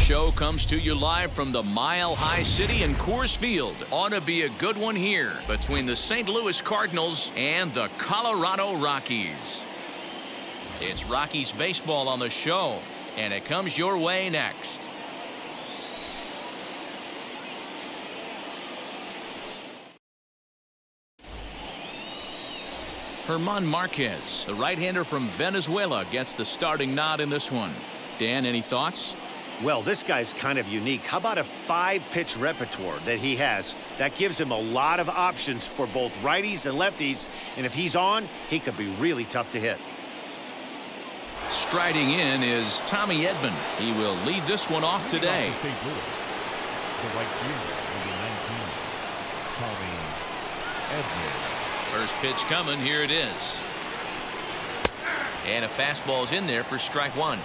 Show comes to you live from the Mile High City in Coors Field. Ought to be a good one here between the St. Louis Cardinals and the Colorado Rockies. It's Rockies baseball on the show, and it comes your way next. German Marquez, the right-hander from Venezuela, gets the starting nod in this one. Dan, any thoughts? Well, this guy's kind of unique. How about a 5-pitch repertoire that he has? That gives him a lot of options for both righties and lefties. And if he's on, he could be really tough to hit. Striding in is Tommy Edman. He will lead this one off today. The right fielder, number 19, Tommy Edman. First pitch coming. Here it is. And a fastball's in there for strike one.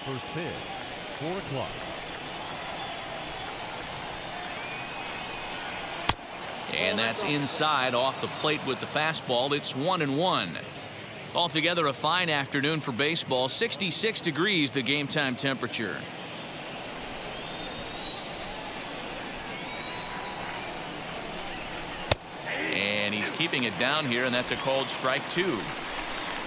First pitch, 4 o'clock. And that's inside off the plate with the fastball. It's 1-1. Altogether, a fine afternoon for baseball. 66 degrees, the game time temperature. And he's keeping it down here, and that's a called strike two.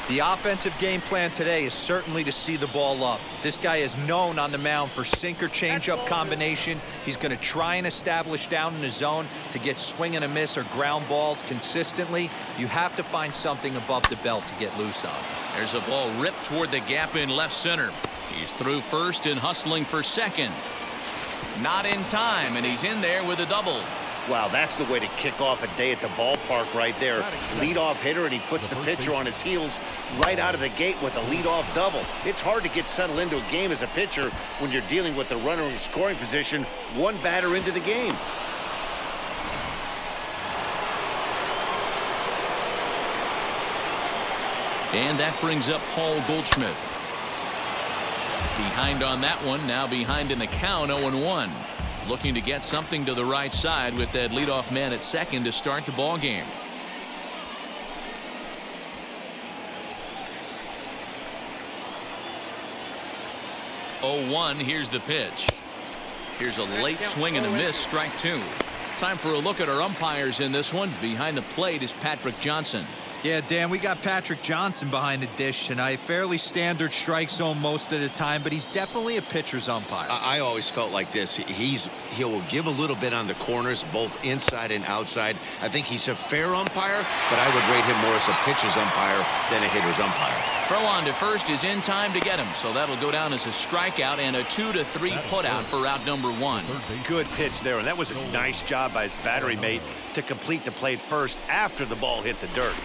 The offensive game plan today is certainly to see the ball up. This guy is known on the mound for sinker changeup combination. He's going to try and establish down in the zone to get swing and a miss or ground balls consistently. You have to find something above the belt to get loose on. There's a ball ripped toward the gap in left center. He's through first and hustling for second. Not in time, and he's in there with a double. Wow, that's the way to kick off a day at the ballpark right there. Leadoff hitter, and he puts the pitcher on his heels right out of the gate with a leadoff double. It's hard to get settled into a game as a pitcher when you're dealing with a runner in scoring position one batter into the game. And that brings up Paul Goldschmidt. Behind on that one, now behind in the count, 0-1. Looking to get something to the right side with that leadoff man at second to start the ball game. Here's the pitch. Here's a late swing and a miss, strike two. Time for a look at our umpires in this one. Behind the plate is Patrick Johnson. Yeah, Dan, we got Patrick Johnson behind the dish tonight. Fairly standard strike zone most of the time, but he's definitely a pitcher's umpire. I always felt like this. He'll give a little bit on the corners, both inside and outside. I think he's a fair umpire, but I would rate him more as a pitcher's umpire than a hitter's umpire. Throw on to first is in time to get him, so that'll go down as a strikeout and a 2-3 putout for out number one. Good pitch there, and that was a nice job by his battery mate to complete the plate first after the ball hit the dirt.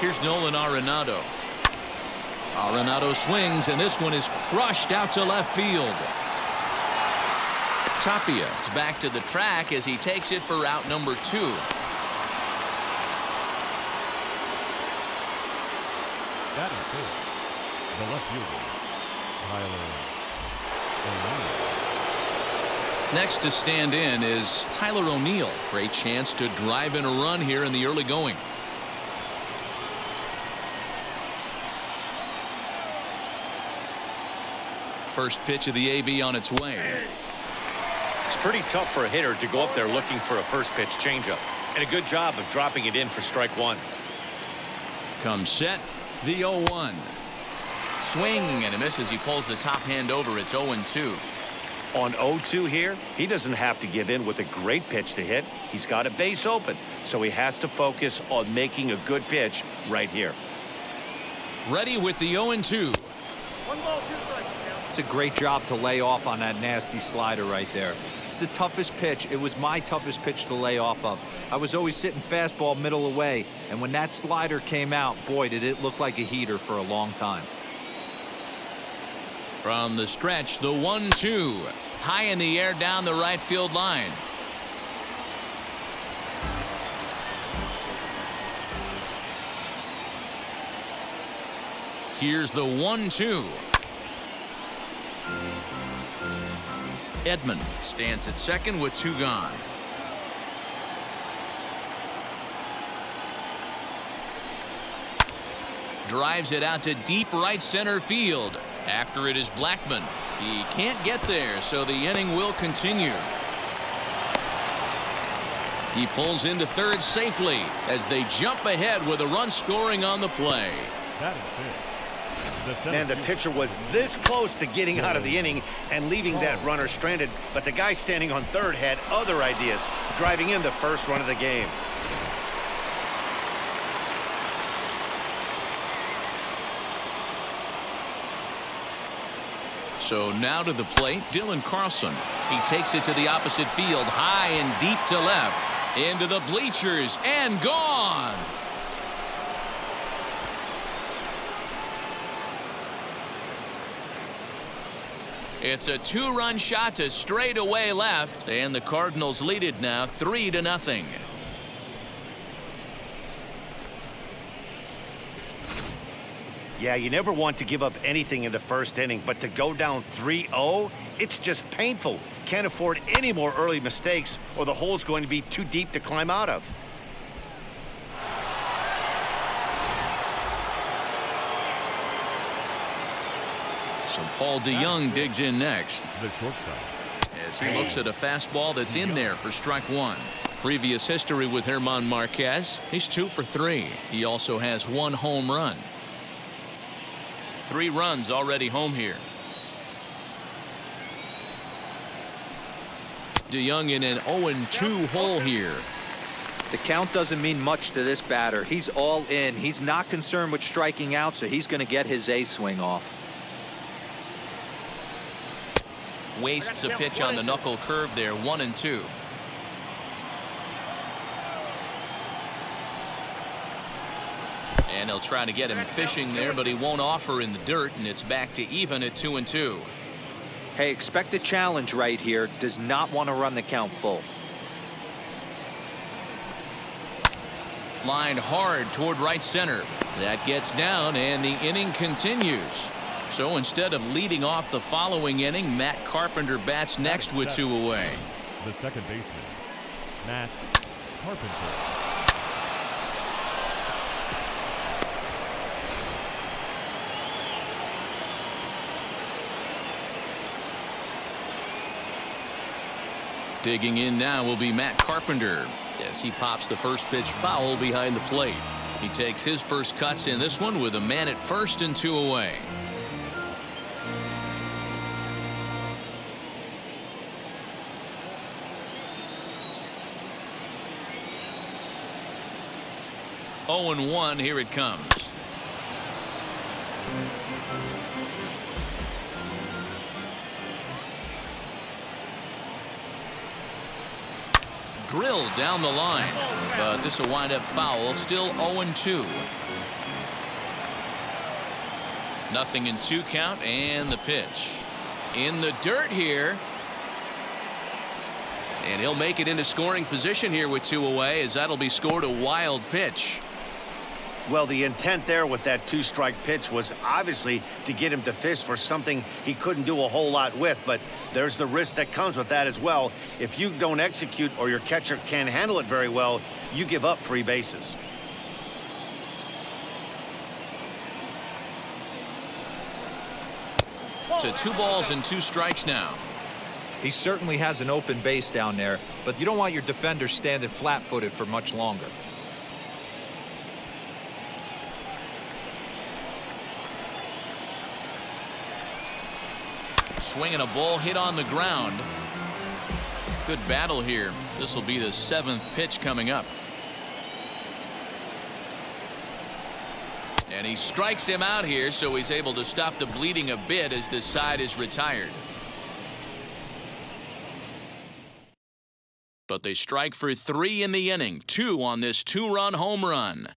Here's Nolan Arenado. Arenado swings, and this one is crushed out to left field. Tapia is back to the track as he takes it for out number two. That is good. The left fielder, Tyler O'Neill. Next to stand in is Tyler O'Neill. Great chance to drive in a run here in the early going. First pitch of the AB on its way. It's pretty tough for a hitter to go up there looking for a first pitch changeup. And a good job of dropping it in for strike one. Comes set, the 0-1. Swing and a miss as he pulls the top hand over. It's 0-2. On 0-2 here, he doesn't have to give in with a great pitch to hit. He's got a base open, so he has to focus on making a good pitch right here. Ready with the 0-2. 1 ball, 2 strikes. It's a great job to lay off on that nasty slider right there. It's the toughest pitch. It was my toughest pitch to lay off of. I was always sitting fastball middle away, and when that slider came out, boy, did it look like a heater for a long time. From the stretch, the 1-2. High in the air down the right field line. Here's the 1-2. Edman stands at second with 2 gone. Drives it out to deep right center field. After it is Blackman. He can't get there, so the inning will continue. He pulls into third safely as they jump ahead with a run scoring on the play. That is big. Man, the pitcher was this close to getting out of the inning and leaving that runner stranded, but the guy standing on third had other ideas, driving in the first run of the game. So now to the plate, Dylan Carlson. He takes it to the opposite field, high and deep to left. Into the bleachers and gone. It's a 2-run shot to straightaway left, and the Cardinals lead it now 3-0. Yeah, you never want to give up anything in the first inning, but to go down 3-0, it's just painful. Can't afford any more early mistakes, or the hole's going to be too deep to climb out of. So Paul DeYoung digs in next. The shortstop. As he looks at a fastball that's in there for strike 1. Previous history with German Marquez, he's 2 for 3. He also has 1 home run. 3 runs already home here. DeYoung in an 0-2 hole here. The count doesn't mean much to this batter. He's all in. He's not concerned with striking out, so he's going to get his A swing off. Wastes a pitch on the knuckle curve there, 1-2. And he'll try to get him fishing there, but he won't offer in the dirt, and it's back to even at 2-2. Hey, expect a challenge right here. Does not want to run the count full. Lined hard toward right center. That gets down, and the inning continues. So instead of leading off the following inning, Matt Carpenter bats next with 2 away. The second baseman, Matt Carpenter. Digging in now will be Matt Carpenter as he pops the first pitch foul behind the plate. He takes his first cuts in this one with a man at first and 2 away. Oh, and 1, here it comes. Drilled down the line, but this will wind up foul. Still 0-2. Nothing in 2 count, and the pitch in the dirt here, and he'll make it into scoring position here with 2 away, as that'll be scored a wild pitch. Well, the intent there with that 2-strike pitch was obviously to get him to fish for something he couldn't do a whole lot with, but there's the risk that comes with that as well. If you don't execute or your catcher can't handle it very well, you give up free bases. To 2 balls and 2 strikes now. He certainly has an open base down there, but you don't want your defender standing flat-footed for much longer. Swinging a ball hit on the ground. Good battle here. This will be the 7th pitch coming up. And he strikes him out here, so he's able to stop the bleeding a bit as this side is retired. But they strike for 3 in the inning, 2 on this 2-run home run.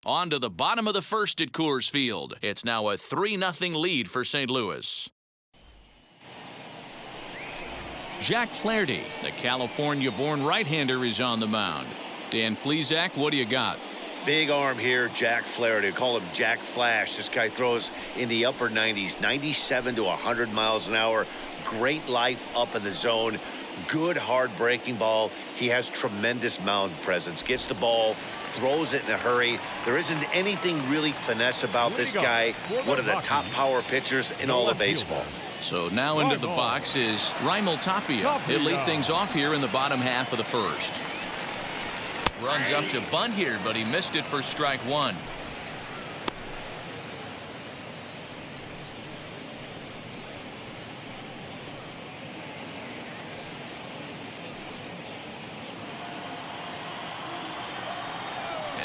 On to the bottom of the first at Coors Field. It's now a 3-0 lead for St. Louis. Jack Flaherty, the California-born right-hander, is on the mound. Dan Plesac, what do you got? Big arm here, Jack Flaherty. They call him Jack Flash. This guy throws in the upper 90s, 97 to 100 miles an hour. Great life up in the zone. Good hard breaking ball. He has tremendous mound presence. Gets the ball, throws it in a hurry. There isn't anything really finesse about this guy. One of the top power pitchers in all of baseball. So now into the box is Raimel Tapia. He'll lead things off here in the bottom half of the first. Runs up to bunt here, but he missed it for strike one.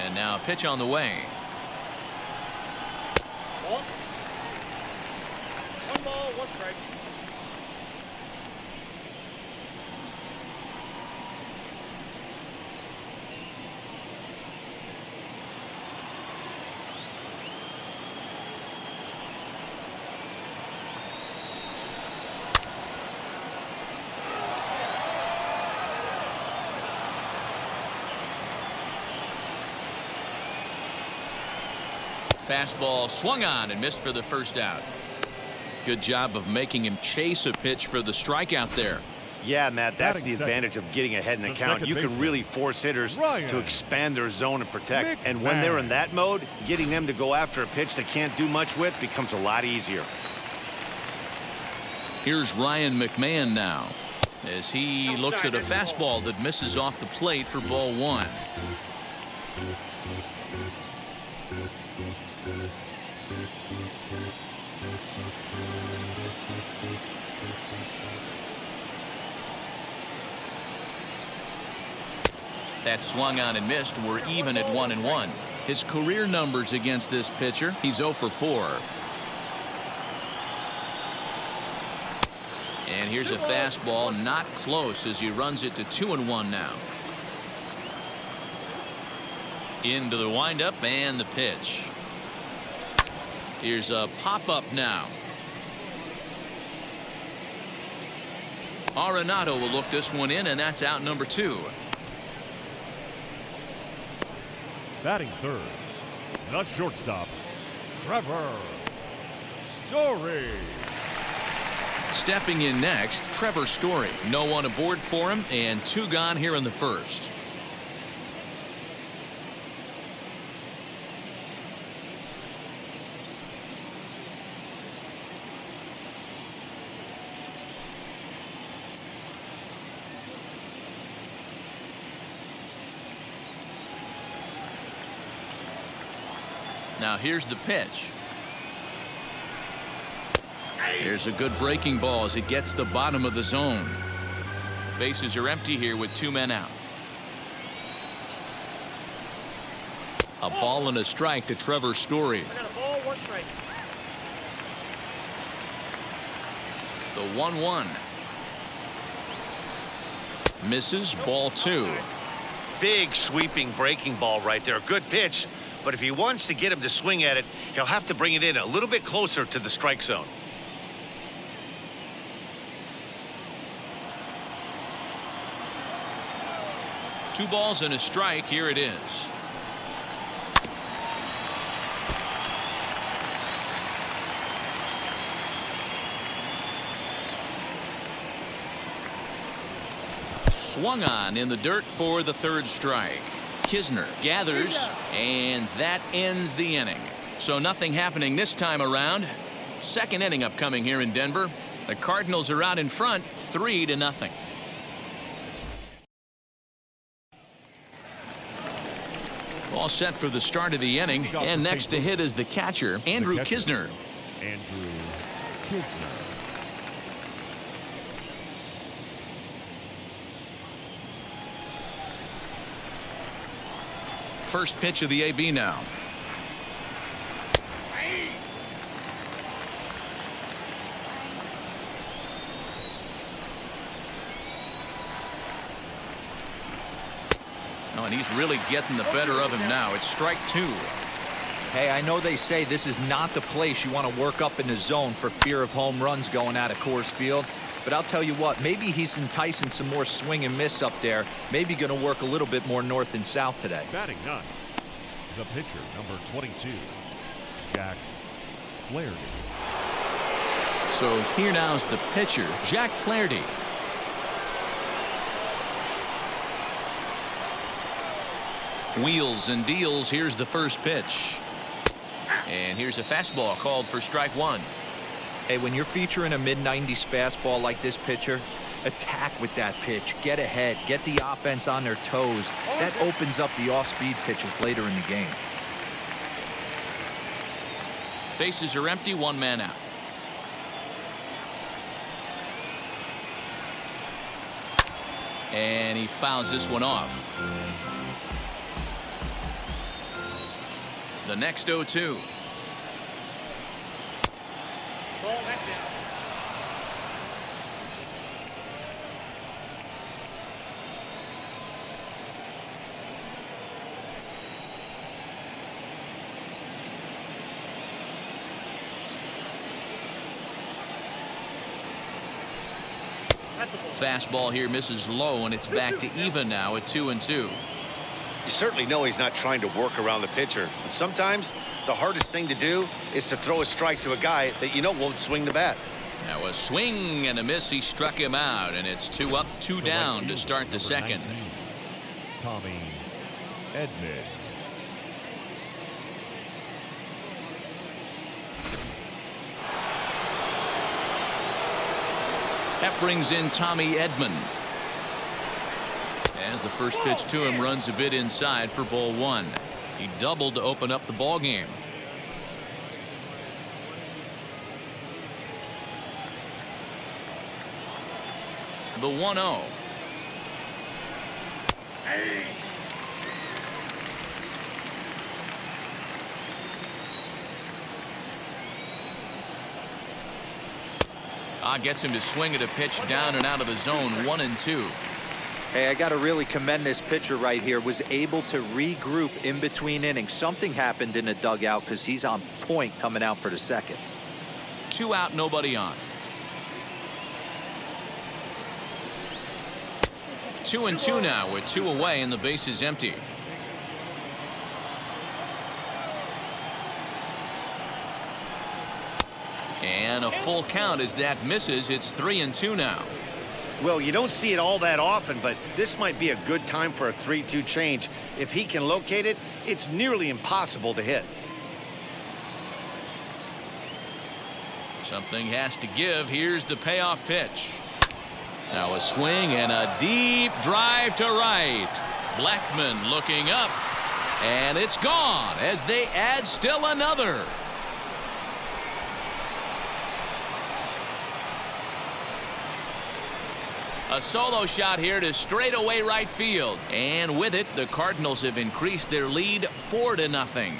And now a pitch on the way. One ball, one strike. Fastball swung on and missed for the first out. Good job of making him chase a pitch for the strikeout there. Yeah, Matt, that's the advantage of getting ahead in the count. You can really force hitters to expand their zone and protect. And when they're in that mode, getting them to go after a pitch they can't do much with becomes a lot easier. Here's Ryan McMahon now as he looks at a fastball that misses off the plate for ball one. That swung on and missed. We're even at 1-1. His career numbers against this pitcher, he's 0 for 4. And here's a fastball, not close, as he runs it to 2-1 now. Into the windup and the pitch. Here's a pop-up now. Arenado will look this one in, and that's out number 2. Batting third, the shortstop, Trevor Story. Stepping in next, Trevor Story. No one aboard for him, and 2 gone here in the first. Now here's the pitch. There's a good breaking ball as it gets the bottom of the zone. Bases are empty here with 2 men out. A ball and a strike to Trevor Story. I got a ball, one strike. The 1-1. Misses, ball 2. Big sweeping breaking ball right there. Good pitch. But if he wants to get him to swing at it, he'll have to bring it in a little bit closer to the strike zone. Two balls and a strike. Here it is. Swung on in the dirt for the third strike. Kisner gathers, and that ends the inning. So nothing happening this time around. Second inning upcoming here in Denver. The Cardinals are out in front, 3-0. All set for the start of the inning, and next to hit is the catcher, Andrew Kisner. Andrew Kisner. First pitch of the AB now. Oh, and he's really getting the better of him now. It's strike 2. Hey, I know they say this is not the place you want to work up in the zone for fear of home runs going out of Coors Field. But I'll tell you what, maybe he's enticing some more swing and miss up there. Maybe going to work a little bit more north and south today. Batting 9, The pitcher, number 22, Jack Flaherty. So here now's the pitcher, Jack Flaherty. Wheels and deals. Here's the first pitch. And here's a fastball called for strike one. Hey, when you're featuring a mid-90s fastball like this pitcher, attack with that pitch. Get ahead. Get the offense on their toes. That opens up the off-speed pitches later in the game. Bases are empty, one man out. And he fouls this one off. The next 0-2. Ball back down. Fastball here misses low, and it's back to even now at 2-2. You certainly know he's not trying to work around the pitcher. And sometimes the hardest thing to do is to throw a strike to a guy that you know won't swing the bat. Now a swing and a miss. He struck him out, and it's 2 up, 2 down to start the second. 19, Tommy Edman. That brings in Tommy Edman. As the first pitch to him runs a bit inside for ball one. He doubled to open up the ball game. The 1-0. Gets him to swing at a pitch down and out of the zone. 1-2. Hey, I got to really commend this pitcher right here. Was able to regroup in between innings. Something happened in the dugout because he's on point coming out for the second. 2 out, nobody on. 2-2 now with 2 away and the base is empty. And a full count as that misses. It's 3-2 now. Well, you don't see it all that often, but this might be a good time for a 3-2 change. If he can locate it, it's nearly impossible to hit. Something has to give. Here's the payoff pitch. Now a swing and a deep drive to right. Blackmon looking up, and it's gone as they add still another. A solo shot here to straightaway right field. And with it, the Cardinals have increased their lead 4-0.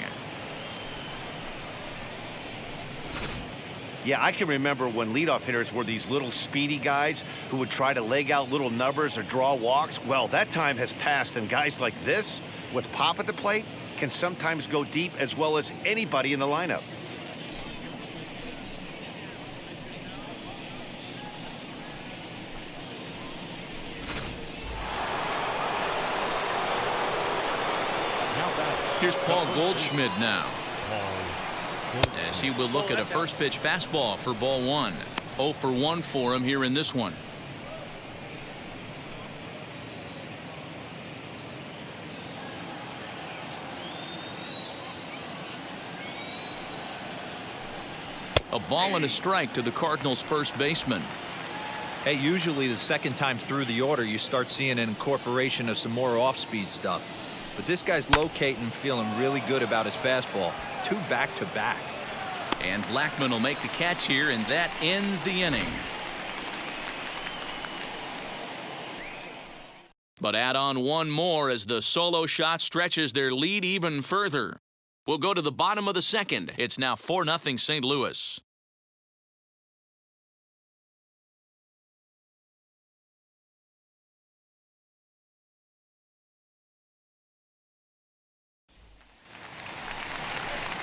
Yeah, I can remember when leadoff hitters were these little speedy guys who would try to leg out little numbers or draw walks. Well, that time has passed, and guys like this, with pop at the plate, can sometimes go deep as well as anybody in the lineup. Here's Paul Goldschmidt now, as he will look at a first pitch fastball for ball one. 0 for 1 for him here in this one. A ball and a strike to the Cardinals first baseman. Hey, usually the second time through the order you start seeing an incorporation of some more off-speed stuff. But this guy's locating, feeling really good about his fastball. 2 back-to-back. And Blackmon will make the catch here, and that ends the inning. But add on one more as the solo shot stretches their lead even further. We'll go to the bottom of the second. It's now 4-0 St. Louis.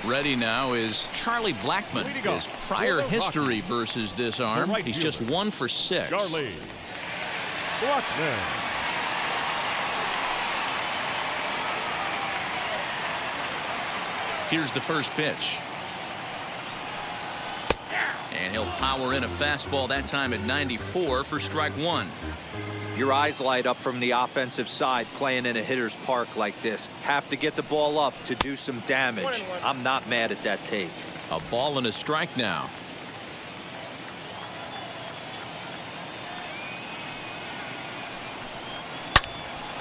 Ready now is Charlie Blackmon. His prior history versus this arm, he's just 1 for 6. Charlie Blackmon. Here's the first pitch. And he'll power in a fastball that time at 94 for strike one. Your eyes light up from the offensive side playing in a hitter's park like this. Have to get the ball up to do some damage. I'm not mad at that take. A ball and a strike now.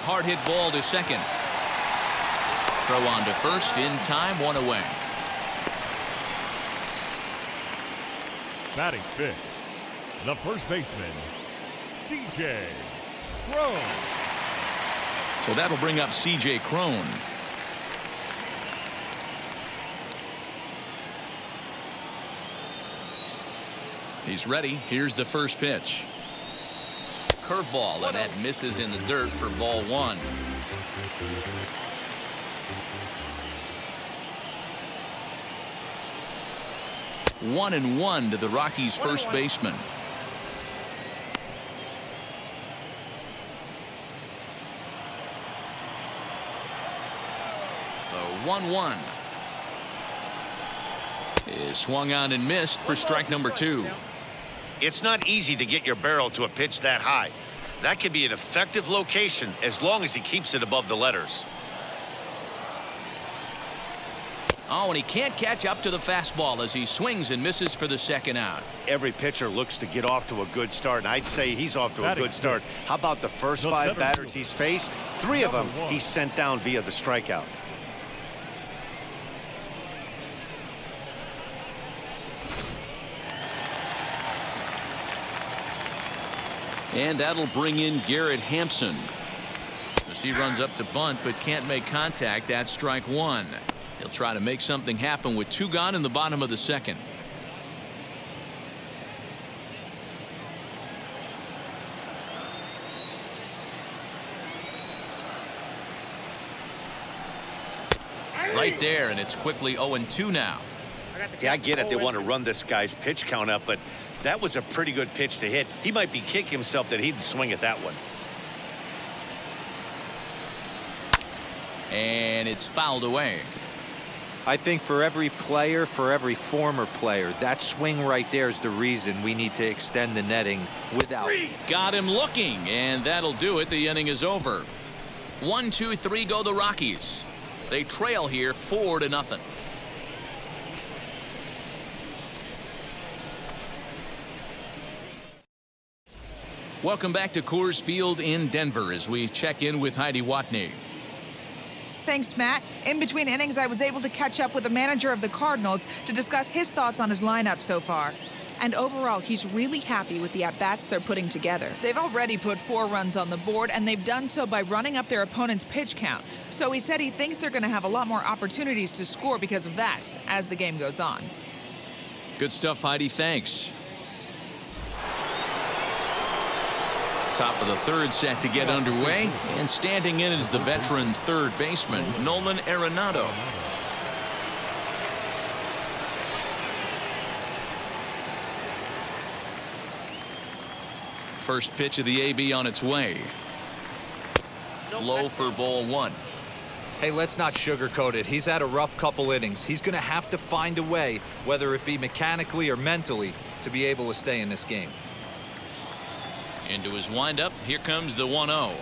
Hard hit ball to second. Throw on to first in time, one away. Batting fifth, the first baseman, C.J. Crone. So that'll bring up C.J. Crone. He's ready. Here's the first pitch. Curveball, and that misses in the dirt for ball one. One and one to the Rockies' first baseman. The 1-1 is swung on and missed for strike number two. It's not easy to get your barrel to a pitch that high. That could be an effective location as long as he keeps it above the letters. Oh, and he can't catch up to the fastball as he swings and misses for the second out. Every pitcher looks to get off to a good start, and I'd say he's off to a good start. How about the first five batters he's faced? Three of them he's sent down via the strikeout. And that'll bring in Garrett Hampson. As he runs up to bunt but can't make contact. That's strike one. He'll try to make something happen with two gone in the bottom of the second. Right there, and it's quickly 0-2 now. Yeah, I get it. They want to run this guy's pitch count up, but that was a pretty good pitch to hit. He might be kicking himself that he didn't swing at that one. And it's fouled away. I think for every player, for every former player, that swing right there is the reason we need to extend the netting without. Got him looking, and that'll do it. The inning is over. 1, 2, 3 go the Rockies. They trail here 4-0. Welcome back to Coors Field in Denver as we check in with Heidi Watney. Thanks, Matt. In between innings, I was able to catch up with the manager of the Cardinals to discuss his thoughts on his lineup so far. And overall, he's really happy with the at-bats they're putting together. They've already put 4 runs on the board, and they've done so by running up their opponent's pitch count. So he said he thinks they're going to have a lot more opportunities to score because of that as the game goes on. Good stuff, Heidi. Thanks. Top of the third set to get underway, and standing in is the veteran third baseman, Nolan Arenado. First pitch of the AB on its way. Low for ball one. Hey, let's not sugarcoat it. He's had a rough couple innings. He's going to have to find a way, whether it be mechanically or mentally, to be able to stay in this game. Into his windup. Here comes the 1-0.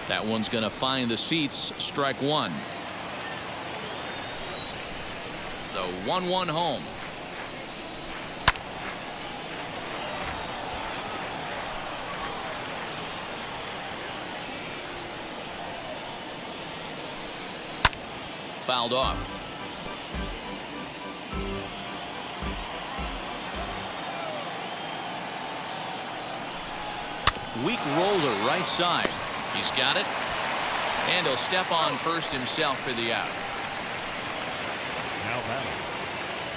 That one's going to find the seats. Strike one. The 1-1 home. Fouled off. Weak roller right side. He's got it. And he'll step on first himself for the out. Now batting,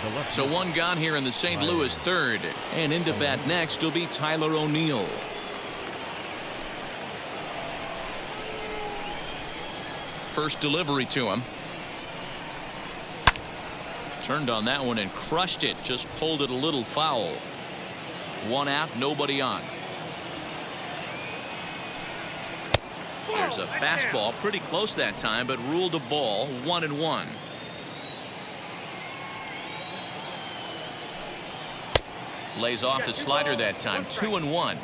the left. So one gone here in the St. Louis third. And into bat next will be Tyler O'Neill. First delivery to him. Turned on that one and crushed it. Just pulled it a little foul. One out, nobody on. There's a fastball pretty close that time, but ruled a ball, 1-1. Lays off the slider that time, 2-1.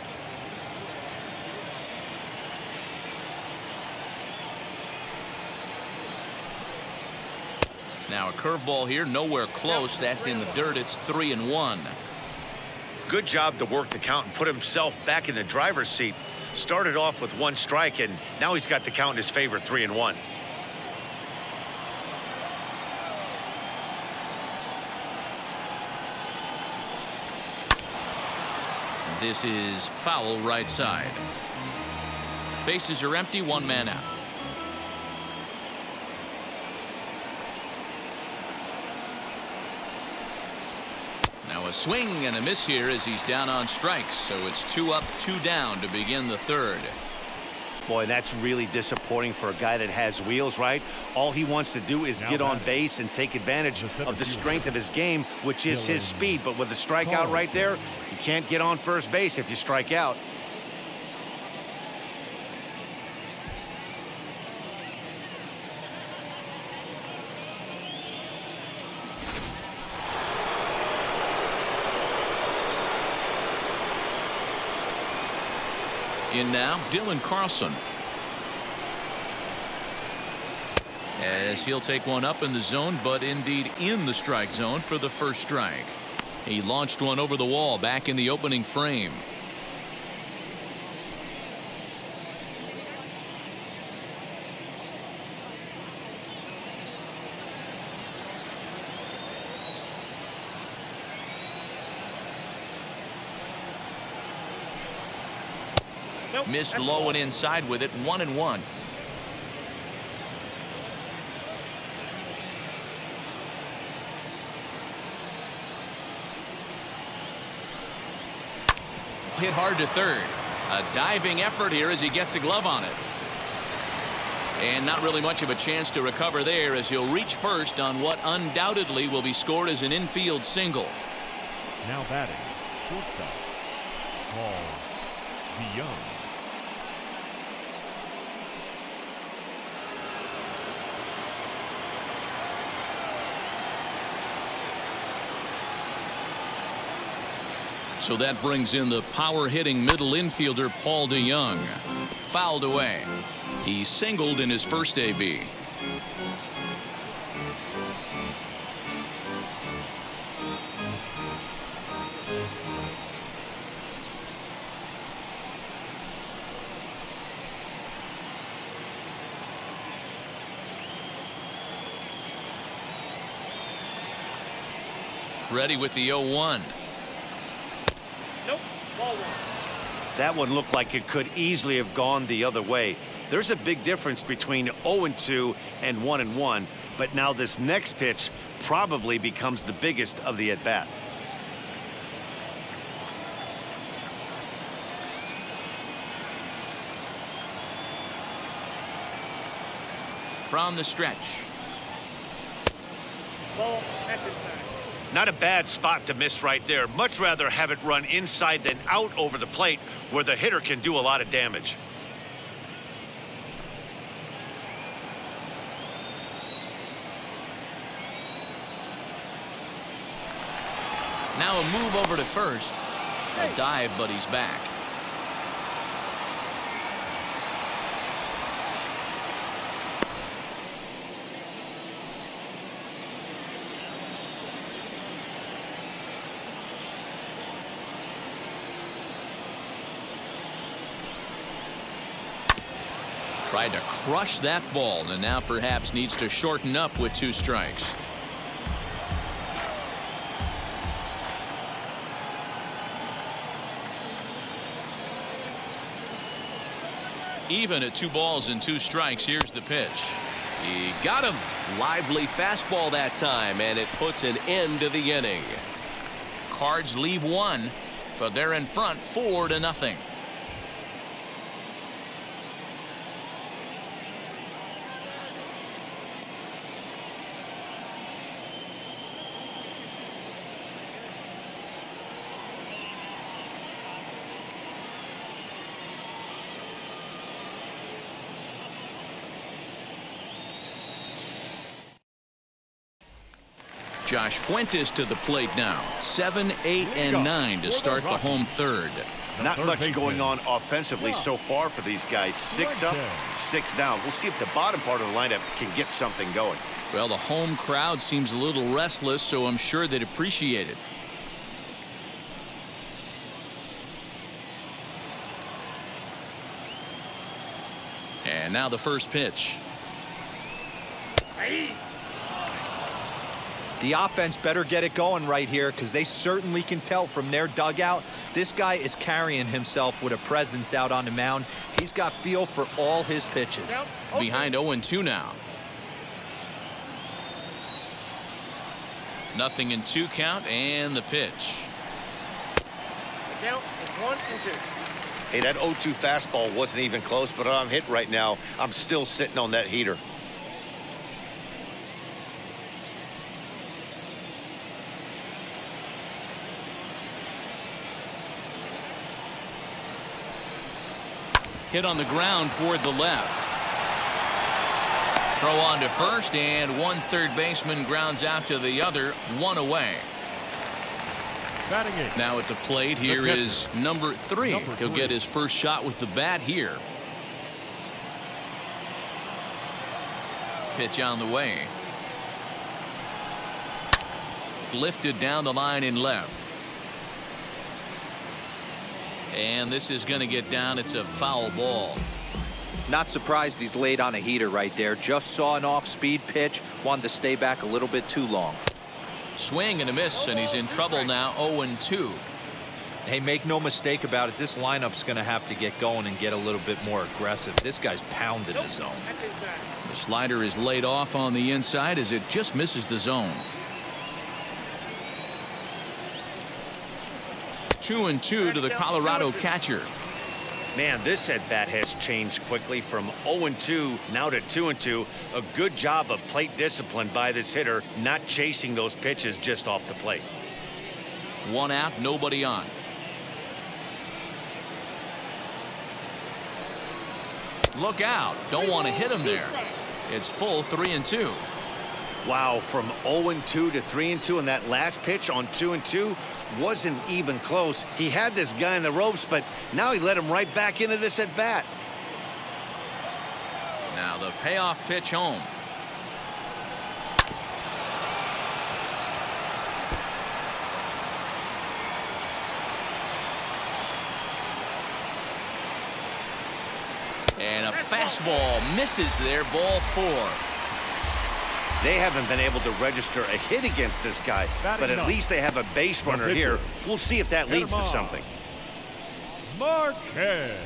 Now a curveball here, nowhere close. That's in the dirt. It's 3-1. Good job to work the count and put himself back in the driver's seat. Started off with 1 strike, and now he's got the count in his favor, 3-1. This is foul right side. Bases are empty, 1 man out. Now a swing and a miss here as he's down on strikes. So it's 2 up, 2 down to begin the third. Boy, that's really disappointing for a guy that has wheels, right? All he wants to do is get on base and take advantage of the strength of his game, which is his speed. But with the strikeout right there, you can't get on first base if you strike out. In now, Dylan Carlson. As he'll take one up in the zone, but indeed in the strike zone for the first strike. He launched one over the wall back in the opening frame. Missed low and inside with it, 1-1. Hit hard to third. A diving effort here as he gets a glove on it. And not really much of a chance to recover there as he'll reach first on what undoubtedly will be scored as an infield single. Now batting, shortstop, Paul DeYoung. So that brings in the power-hitting middle infielder Paul DeYoung. Fouled away. He singled in his first AB. Ready with the 0-1. That one looked like it could easily have gone the other way. There's a big difference between 0-2 and 1-1, but now this next pitch probably becomes the biggest of the at-bat. From the stretch. Ball at the side. Not a bad spot to miss right there. Much rather have it run inside than out over the plate where the hitter can do a lot of damage. Now a move over to first. A dive, but he's back. Tried to crush that ball and now perhaps needs to shorten up with 2 strikes. Even at 2 balls and 2 strikes, here's the pitch. He got him. Lively fastball that time, and it puts an end to the inning. Cards leave 1, but they're in front 4-0. Josh Fuentes to the plate now. 7, 8, and 9 to start the home third. Not much going on offensively so far for these guys. 6 up, 6 down. We'll see if the bottom part of the lineup can get something going. Well, the home crowd seems a little restless, so I'm sure they'd appreciate it. And now the first pitch. The offense better get it going right here, because they certainly can tell from their dugout this guy is carrying himself with a presence out on the mound. He's got feel for all his pitches. Behind 0-2 now. 0-2 count, and the pitch. The count is 1-2. Hey, that 0-2 fastball wasn't even close, but I'm hit right now. I'm still sitting on that heater. Hit on the ground toward the left. Throw on to first, and one third baseman grounds out to the other, 1 away. Now at the plate, here is number 3. He'll get his first shot with the bat here. Pitch on the way. Lifted down the line in left. And this is going to get down. It's a foul ball. Not surprised he's laid on a heater right there. Just saw an off-speed pitch. Wanted to stay back a little bit too long. Swing and a miss, and he's in trouble now. 0-2. Hey, make no mistake about it. This lineup's going to have to get going and get a little bit more aggressive. This guy's pounding the zone. The slider is laid off on the inside as it just misses the zone. 2-2 to the Colorado catcher. Man, this at bat has changed quickly from 0-2 now to 2-2. A good job of plate discipline by this hitter, not chasing those pitches just off the plate. 1 out, nobody on. Look out. Don't want to hit him there. It's full 3-2. Wow, from 0-2 to 3-2, and that last pitch on 2-2 wasn't even close. He had this guy in the ropes, but now he let him right back into this at bat. Now the payoff pitch home. And a fastball misses there. Ball 4. They haven't been able to register a hit against this guy, but at least they have a base runner here. We'll see if that leads to something. Marquez.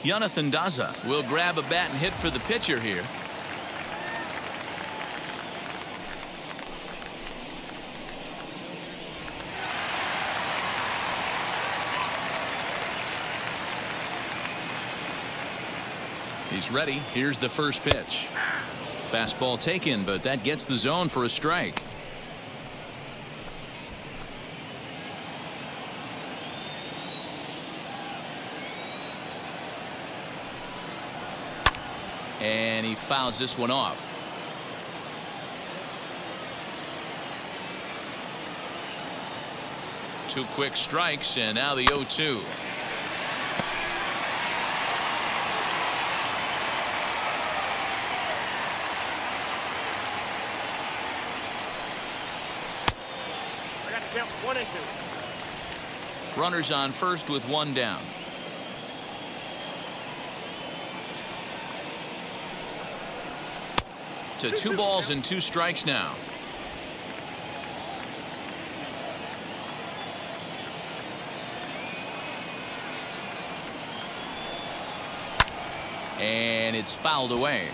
Jonathan Daza will grab a bat and hit for the pitcher here. He's ready. Here's the first pitch. Fastball taken, but that gets the zone for a strike. And he fouls this one off. Two quick strikes, and now the 0-2. Runners on first with 1 down. To 2 balls and 2 strikes now. And it's fouled away.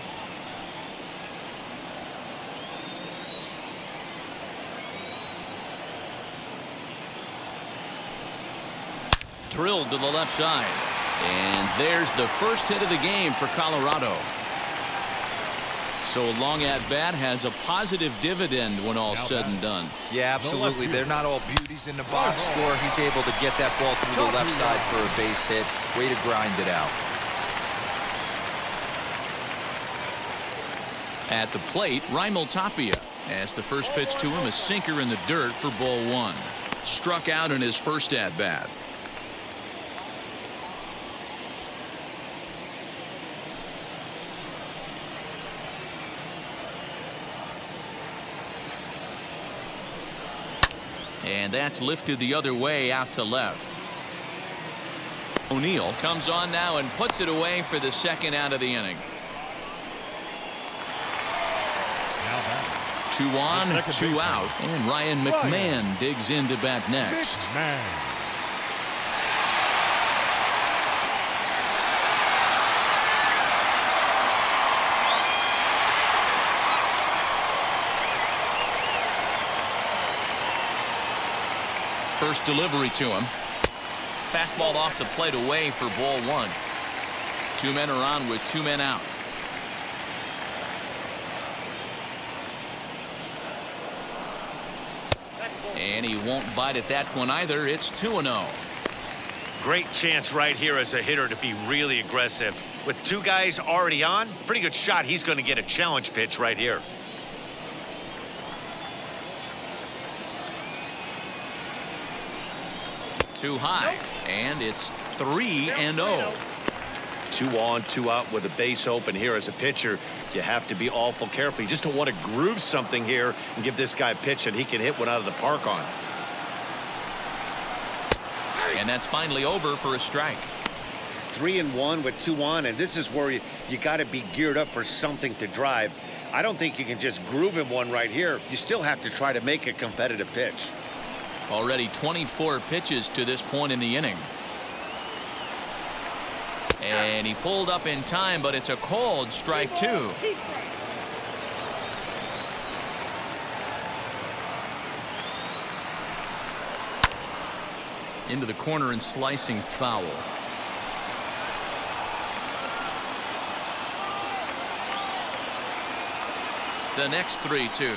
Drilled to the left side. And there's the first hit of the game for Colorado. So a long at bat has a positive dividend when all's said and done. Yeah, absolutely. They're not all beauties in the box score. He's able to get that ball through the left side for a base hit. Way to grind it out. At the plate, Raimel Tapia, as the first pitch to him, a sinker in the dirt for ball one. Struck out in his first at bat. And that's lifted the other way out to left. O'Neill comes on now and puts it away for the second out of the inning. 2 on, 2 out, and Ryan McMahon digs in to bat next. First delivery to him. Fastball off the plate away for ball one. 2 men are on with 2 men out. And he won't bite at that one either. It's 2-0. Great chance right here as a hitter to be really aggressive. With 2 guys already on, pretty good shot. He's going to get a challenge pitch right here. Too high, and it's 3-0. 2 on, 2 out with a base open here as a pitcher. You have to be awful careful. You just don't want to groove something here and give this guy a pitch that he can hit one out of the park on. And that's finally over for a strike. 3-1 with 2 on, and this is where you got to be geared up for something to drive. I don't think you can just groove him one right here. You still have to try to make a competitive pitch. Already 24 pitches to this point in the inning. And he pulled up in time, but it's a called strike 2. Into the corner and slicing foul. The next 3-2.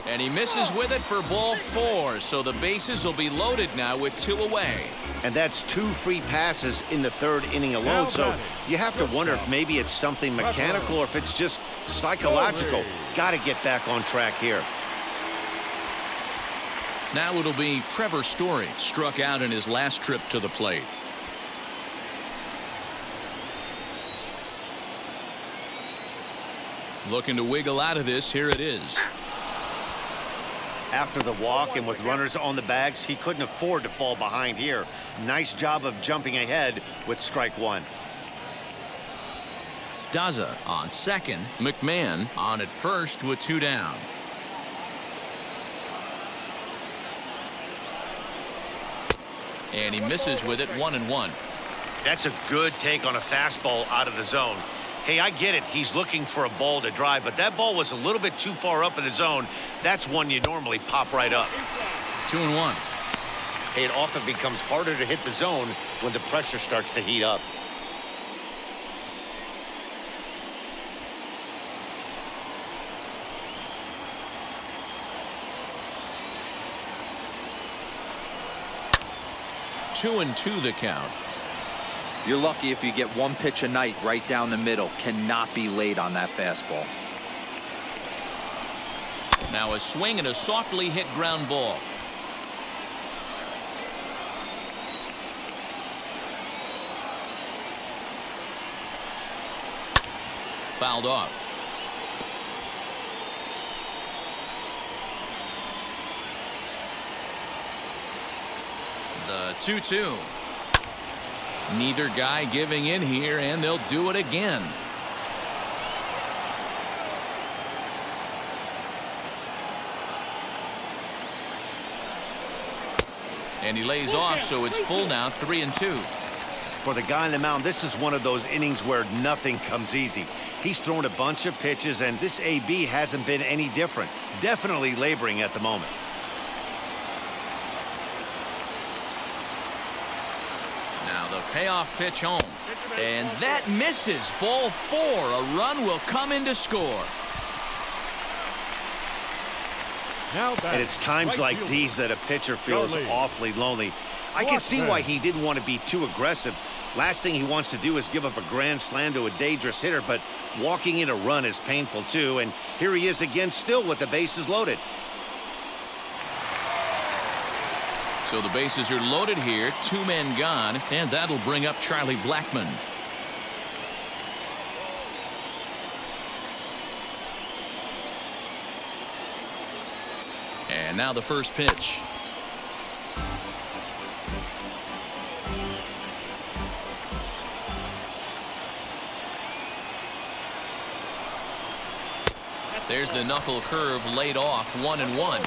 And he misses with it for ball 4. So the bases will be loaded now with 2 away. And that's 2 free passes in the 3rd inning alone. So you have to wonder if maybe it's something mechanical or if it's just psychological. Got to get back on track here. Now it'll be Trevor Story, struck out in his last trip to the plate. Looking to wiggle out of this. Here it is. After the walk and with runners on the bags, he couldn't afford to fall behind here. Nice job of jumping ahead with strike 1. Daza on second. McMahon on at first with 2 down. And he misses with it 1-1. That's a good take on a fastball out of the zone. Hey, I get it. He's looking for a ball to drive, but that ball was a little bit too far up in the zone. That's one you normally pop right up. 2-1. Hey, it often becomes harder to hit the zone when the pressure starts to heat up. Two and 2 the count. You're lucky if you get 1 pitch a night right down the middle. Cannot be late on that fastball. Now a swing and a softly hit ground ball. Fouled off. The 2-2. Neither guy giving in here, and they'll do it again. And he lays off, so it's full now, 3-2. For the guy on the mound, this is one of those innings where nothing comes easy. He's thrown a bunch of pitches, and this AB hasn't been any different. Definitely laboring at the moment. Now the payoff pitch home. And that misses. Ball 4. A run will come in to score. And it's times like these that a pitcher feels awfully lonely. I can see why he didn't want to be too aggressive. Last thing he wants to do is give up a grand slam to a dangerous hitter, but walking in a run is painful too. And here he is again, still with the bases loaded. So the bases are loaded here, 2 men gone, and that'll bring up Charlie Blackmon. And now the first pitch. There's the knuckle curve laid off, 1-1.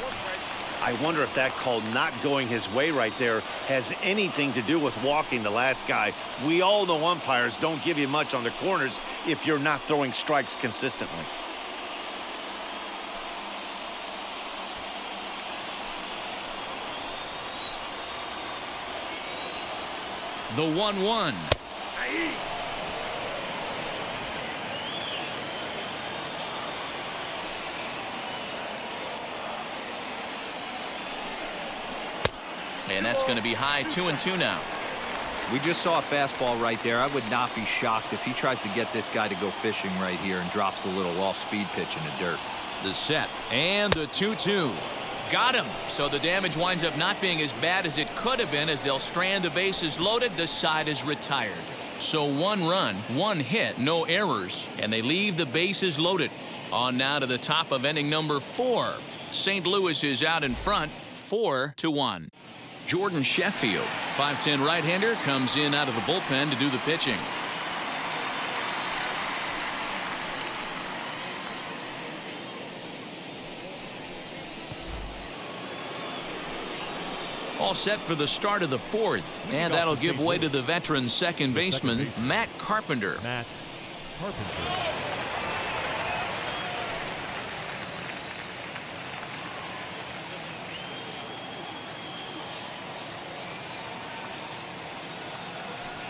I wonder if that call not going his way right there has anything to do with walking the last guy. We all know umpires don't give you much on the corners if you're not throwing strikes consistently. The 1-1. And that's going to be high, 2-2 now. We just saw a fastball right there. I would not be shocked if he tries to get this guy to go fishing right here and drops a little off-speed pitch in the dirt. The set and the 2-2. Got him. So the damage winds up not being as bad as it could have been as they'll strand the bases loaded. The side is retired. So 1 run, 1 hit, no errors, and they leave the bases loaded. On now to the top of inning number 4. St. Louis is out in front, 4-1. Jordan Sheffield, 5'10" right-hander, comes in out of the bullpen to do the pitching. All set for the start of the 4th, and that'll give way to the veteran second baseman, Matt Carpenter. Matt Carpenter.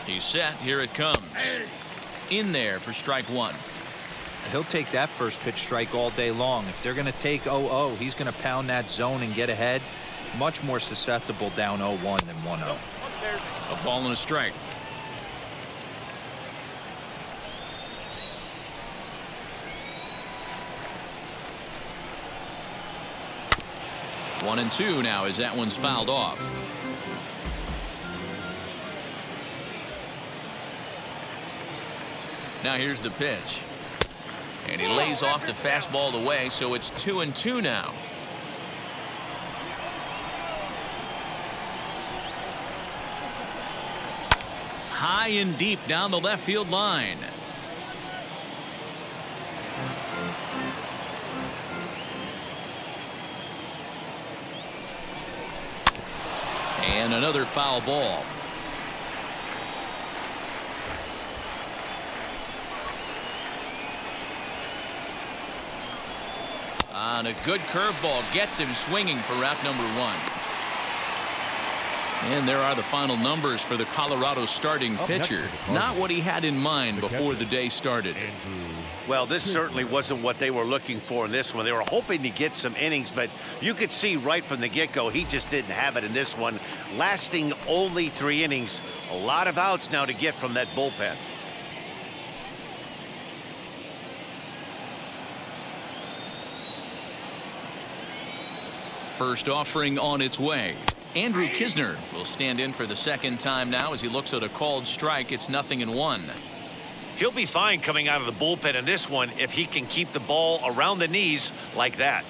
He's set. Here it comes. In there for strike 1. He'll take that first pitch strike all day long. If they're going to take 0-0, he's going to pound that zone and get ahead. Much more susceptible down 0-1 than 1-0. A ball and a strike. One and 2 now as that one's fouled off. Now here's the pitch. And he lays off the fastball away, so it's 2-2 now. High and deep down the left field line. And another foul ball. And a good curveball gets him swinging for route number 1. And there are the final numbers for the Colorado starting pitcher. Not what he had in mind before the day started. Well, this certainly wasn't what they were looking for in this one. They were hoping to get some innings, but you could see right from the get-go he just didn't have it in this one, lasting only 3 innings. A lot of outs now to get from that bullpen. First offering on its way. Andrew Kisner will stand in for the second time now as he looks at a called strike. It's 0-1. He'll be fine coming out of the bullpen in this one if he can keep the ball around the knees like that.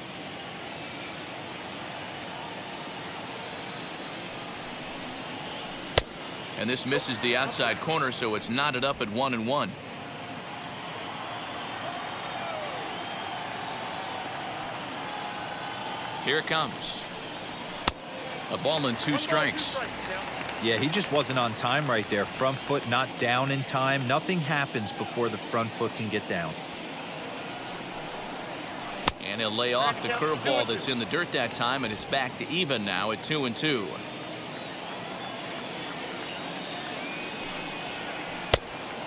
And this misses the outside corner, so it's knotted up at 1-1. Here it comes. A ball and 2 strikes. Yeah, he just wasn't on time right there. Front foot not down in time. Nothing happens before the front foot can get down. And he'll lay off the curveball that's in the dirt that time, and it's back to even now at 2-2.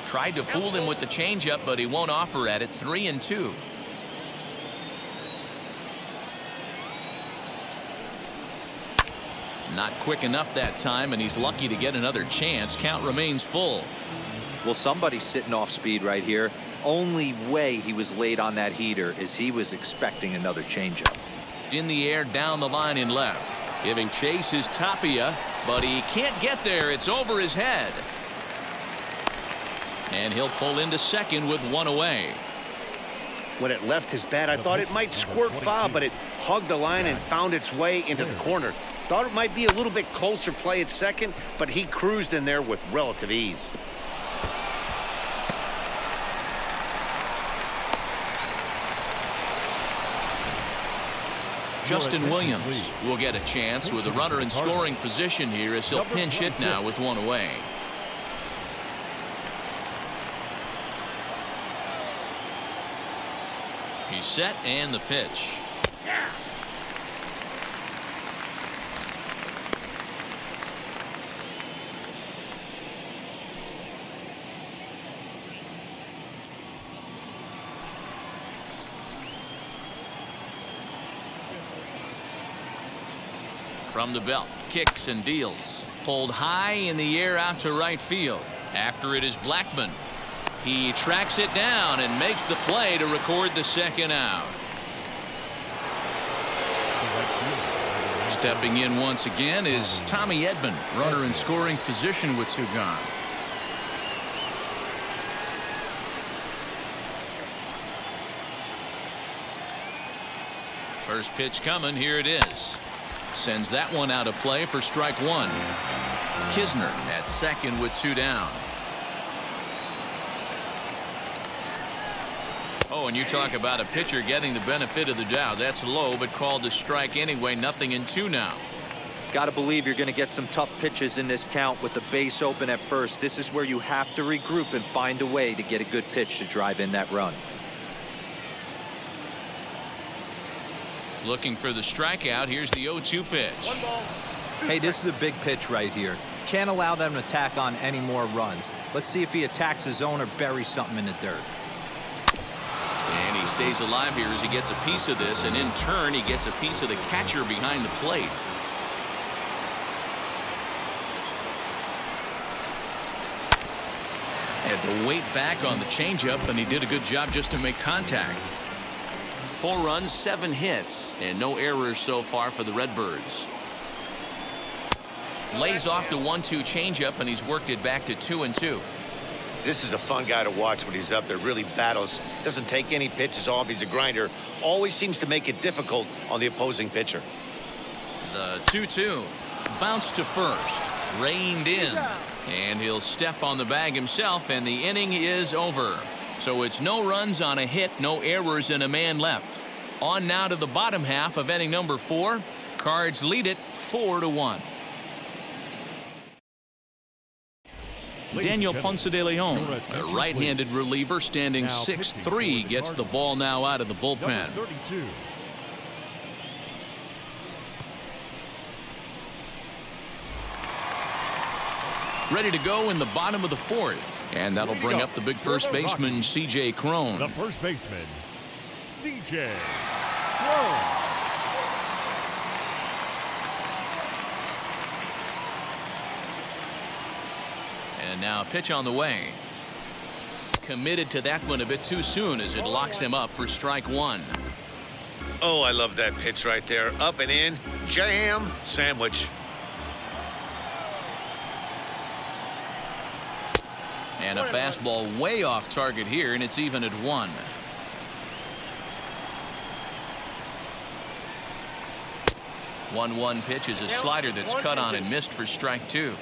Tried to fool him with the changeup, but he won't offer at it. 3-2. Not quick enough that time, and he's lucky to get another chance. Count remains full. Well, somebody's sitting off speed right here. Only way he was late on that heater is he was expecting another changeup. In the air, down the line and left. Giving chase is Tapia, but he can't get there. It's over his head. And he'll pull into second with one away. When it left his bat, I thought it might squirt foul, but it hugged the line and found its way into the corner. Thought it might be a little bit closer play at second, but he cruised in there with relative ease. Justin Williams will get a chance with a runner in scoring position here as he'll pinch hit now with one away. He's set and the pitch. From the belt, kicks and deals. Pulled high in the air out to right field. After it is Blackman. He tracks it down and makes the play to record the second out. Stepping in once again is Tommy Edman, runner in scoring position with two gone. First pitch coming, here it is. Sends that one out of play for strike one. Kisner at second with two down. Oh, and you talk about a pitcher getting the benefit of the doubt. That's low, but called a strike anyway. 0-2 now. Got to believe you're going to get some tough pitches in this count with the base open at first. This is where you have to regroup and find a way to get a good pitch to drive in that run. Looking for the strikeout. Here's the 0-2 pitch. Hey, this is a big pitch right here. Can't allow them to tack on any more runs. Let's see if he attacks his zone or buries something in the dirt. And he stays alive here as he gets a piece of this, and in turn he gets a piece of the catcher behind the plate. Had to wait back on the changeup, and he did a good job just to make contact. 4 runs, 7 hits, and no errors so far for the Redbirds. Lays off the 1-2 changeup, and he's worked it back to 2-2. This is a fun guy to watch when he's up there. Really battles. Doesn't take any pitches off. He's a grinder. Always seems to make it difficult on the opposing pitcher. The 2-2. Bounced to first. Reined in. And he'll step on the bag himself, and the inning is over. So it's no runs on a hit, no errors, and a man left. On now to the bottom half of inning number 4. Cards lead it 4-1. Daniel Ponce de Leon, a right-handed reliever standing 6'3", gets the ball now out of the bullpen. Ready to go in the bottom of the 4th, and that'll bring up the big first baseman, C.J. Cron. The first baseman, C.J. Cron. And now a pitch on the way. Committed to that one a bit too soon as it locks him up for strike one. Oh, I love that pitch right there. Up and in. Jam sandwich. And a fastball way off target here, and it's even at 1. One pitch is a slider that's cut on and missed for strike 2.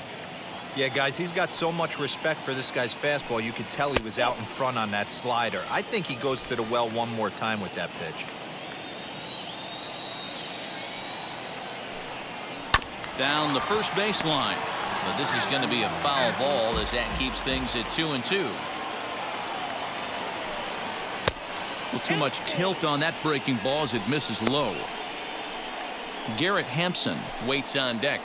Yeah, guys, he's got so much respect for this guy's fastball. You could tell he was out in front on that slider. I think he goes to the well one more time with that pitch. Down the first baseline. But this is going to be a foul ball as that keeps things at 2-2. Well, too much tilt on that breaking ball as it misses low. Garrett Hampson waits on deck.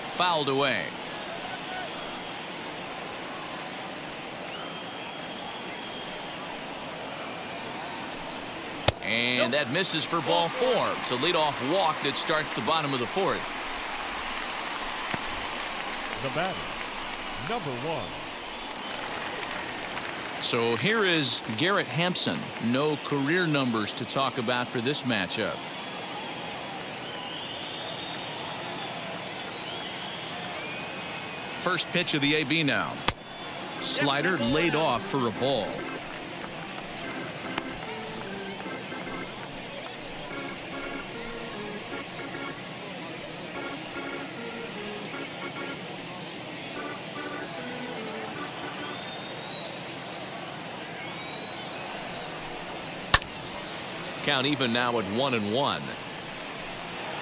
Fouled away. And that misses for ball 4. It's a leadoff walk that starts the bottom of the 4th. The batter, number 1. So here is Garrett Hampson. No career numbers to talk about for this matchup. First pitch of the AB now. Slider laid off for a ball. Count even now at 1-1.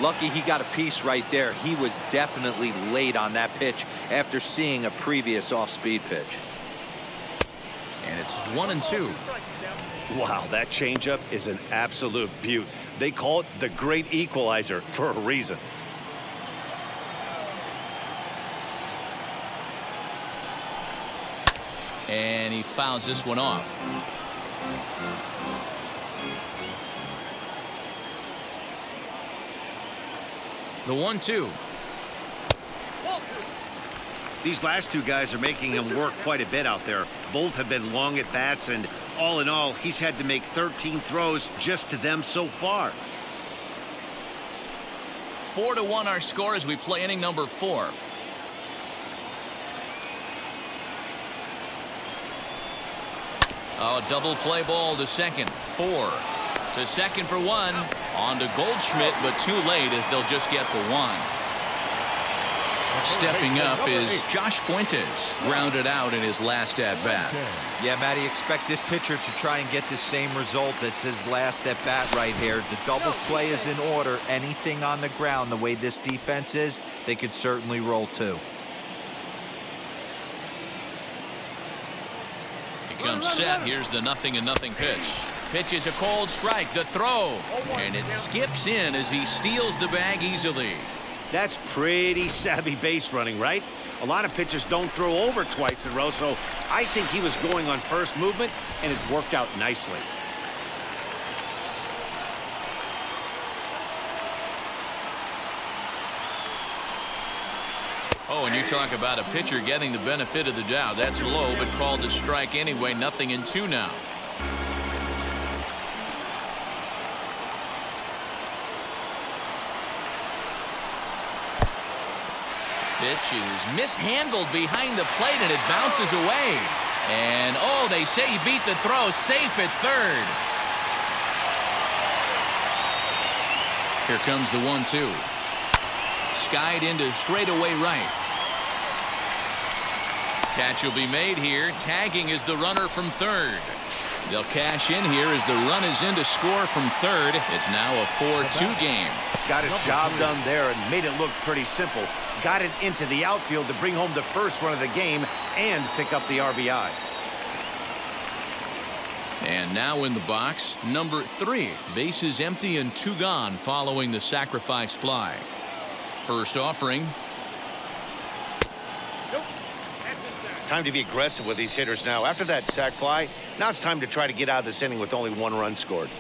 Lucky he got a piece right there. He was definitely late on that pitch after seeing a previous off-speed pitch. And it's 1-2. Wow, that changeup is an absolute beaut. They call it the great equalizer for a reason. And he fouls this one off. The 1-2. These last two guys are making him work quite a bit out there. Both have been long at bats, and all in all, he's had to make 13 throws just to them so far. 4-1 our score as we play inning number 4. Oh, double play ball to second. 4 to second for 1. On to Goldschmidt, but too late as they'll just get the 1. Stepping up is Josh Fuentes, grounded out in his last at-bat. Yeah, Matty, expect this pitcher to try and get the same result as his last at-bat right here. The double play is in order. Anything on the ground, the way this defense is, they could certainly roll too. He comes set. Here's the 0-0 pitch. Pitch is a cold strike. The throw. And it skips in as he steals the bag easily. That's pretty savvy base running, right? A lot of pitchers don't throw over twice in a row, so I think he was going on first movement, and it worked out nicely. Oh, and you talk about a pitcher getting the benefit of the doubt. That's low, but called a strike anyway. 0-2 now. Pitch is mishandled behind the plate, and it bounces away. And, oh, they say he beat the throw. Safe at third. Here comes the 1-2. Skied into straightaway right. Catch will be made here. Tagging is the runner from third. They'll cash in here as the run is in to score from third. It's now a 4-2 game. Got his job done there and made it look pretty simple. Got it into the outfield to bring home the first run of the game and pick up the RBI. And now in the box, number 3. Bases empty and 2 gone following the sacrifice fly. First offering. Time to be aggressive with these hitters now. After that sac fly, now it's time to try to get out of this inning with only 1 run scored.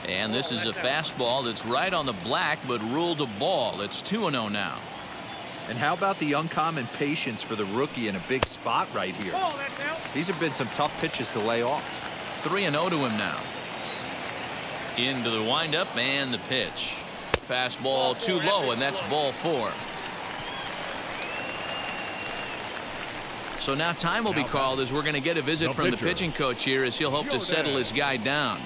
And this is a fastball that's right on the black, but ruled a ball. It's 2-0 now. And how about the uncommon patience for the rookie in a big spot right here? These have been some tough pitches to lay off. 3-0 to him now. Into the windup and the pitch. Fastball too low, and that's ball 4. So now time will be called as we're going to get a visit from the pitching coach here as he'll hope to settle his guy down.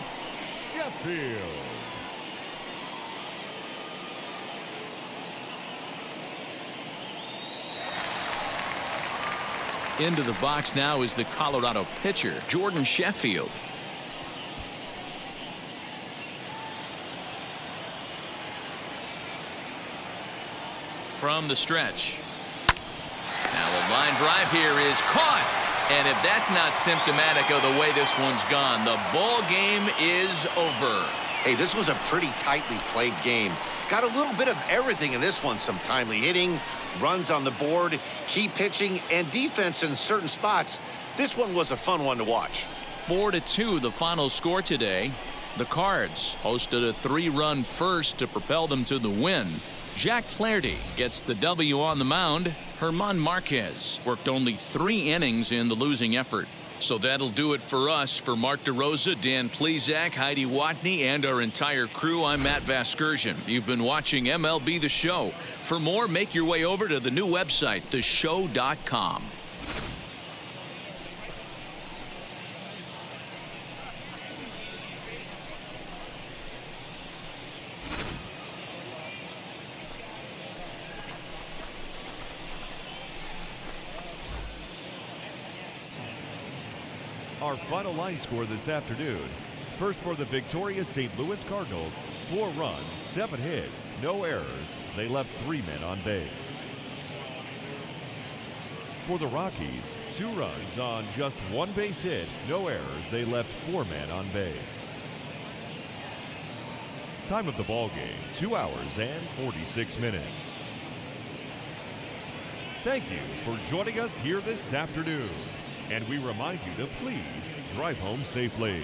Into the box now is the Colorado pitcher, Jordan Sheffield. From the stretch. Now a line drive here is caught. And if that's not symptomatic of the way this one's gone, the ball game is over. Hey, this was a pretty tightly played game. Got a little bit of everything in this one. Some timely hitting, runs on the board, key pitching, and defense in certain spots. This one was a fun one to watch. 4-2 the final score today. The Cards hosted a 3-run first to propel them to the win. Jack Flaherty gets the W on the mound. German Marquez worked only 3 innings in the losing effort. So that'll do it for us. For Mark DeRosa, Dan Plesac, Heidi Watney, and our entire crew, I'm Matt Vasgersian. You've been watching MLB The Show. For more, make your way over to the new website, theshow.com. Our final line score this afternoon. First for the victorious St. Louis Cardinals, 4 runs, 7 hits, no errors. They left 3 men on base. For the Rockies, 2 runs on just 1 base hit, no errors. They left 4 men on base. Time of the ball game, 2 hours and 46 minutes. Thank you for joining us here this afternoon. And we remind you to please drive home safely.